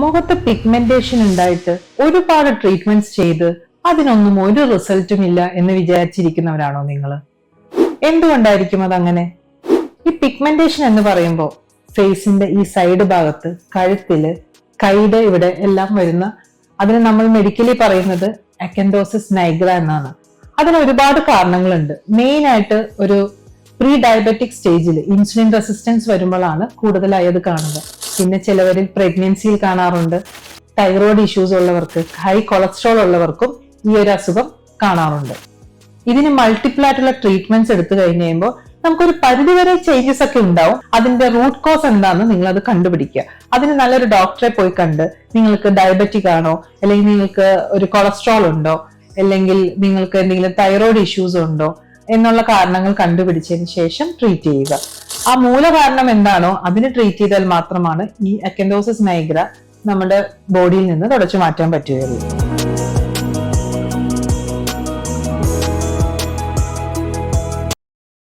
മുഖത്ത് പിഗ്മെന്റേഷൻ ഉണ്ടായിട്ട് ഒരുപാട് ട്രീറ്റ്മെന്റ്സ് ചെയ്ത് അതിനൊന്നും ഒരു റിസൾട്ടും ഇല്ല എന്ന് വിചാരിച്ചിരിക്കുന്നവരാണോ നിങ്ങൾ? എന്തുകൊണ്ടായിരിക്കും അതങ്ങനെ? ഈ പിഗ്മെന്റേഷൻ എന്ന് പറയുമ്പോൾ ഫേസിന്റെ ഈ സൈഡ് ഭാഗത്ത്, കഴുത്തില്, കൈയുടെ ഇവിടെ എല്ലാം വരുന്ന, അതിന് നമ്മൾ മെഡിക്കലി പറയുന്നത് അക്കൻതോസിസ് നൈഗ്ര എന്നാണ്. അതിന് ഒരുപാട് കാരണങ്ങളുണ്ട്. മെയിൻ ആയിട്ട് ഒരു പ്രീ ഡയബറ്റിക് സ്റ്റേജിൽ ഇൻസുലിൻ റെസിസ്റ്റൻസ് വരുമ്പോഴാണ് കൂടുതലായി അത് കാണുന്നത്. പിന്നെ ചിലവരിൽ പ്രഗ്നൻസിയിൽ കാണാറുണ്ട്. തൈറോയ്ഡ് ഇഷ്യൂസ് ഉള്ളവർക്ക്, ഹൈ കൊളസ്ട്രോൾ ഉള്ളവർക്കും ഈ ഒരു അസുഖം കാണാറുണ്ട്. ഇതിന് മൾട്ടിപ്പിൾ ആയിട്ടുള്ള ട്രീറ്റ്മെന്റ്സ് എടുത്തു കഴിഞ്ഞ് കഴിയുമ്പോൾ നമുക്കൊരു പരിധിവരെ ചേഞ്ചസ് ഒക്കെ ഉണ്ടാവും. അതിന്റെ റൂട്ട് കോസ് എന്താണെന്ന് നിങ്ങൾ അത് കണ്ടുപിടിക്കുക. അതിന് നല്ലൊരു ഡോക്ടറെ പോയി കണ്ട് നിങ്ങൾക്ക് ഡയബറ്റിക് ആണോ, അല്ലെങ്കിൽ നിങ്ങൾക്ക് ഒരു കൊളസ്ട്രോൾ ഉണ്ടോ, അല്ലെങ്കിൽ നിങ്ങൾക്ക് എന്തെങ്കിലും തൈറോയ്ഡ് ഇഷ്യൂസ് ഉണ്ടോ എന്നുള്ള കാരണങ്ങൾ കണ്ടുപിടിച്ചതിന് ശേഷം ട്രീറ്റ് ചെയ്യുക. ആ മൂലകാരണം എന്താണോ അതിന് ട്രീറ്റ് ചെയ്താൽ മാത്രമാണ് ഈ അക്കൻതോസിസ് നൈഗ്ര നമ്മുടെ ബോഡിയിൽ നിന്ന് തുടച്ചു മാറ്റാൻ പറ്റുകയുള്ളൂ.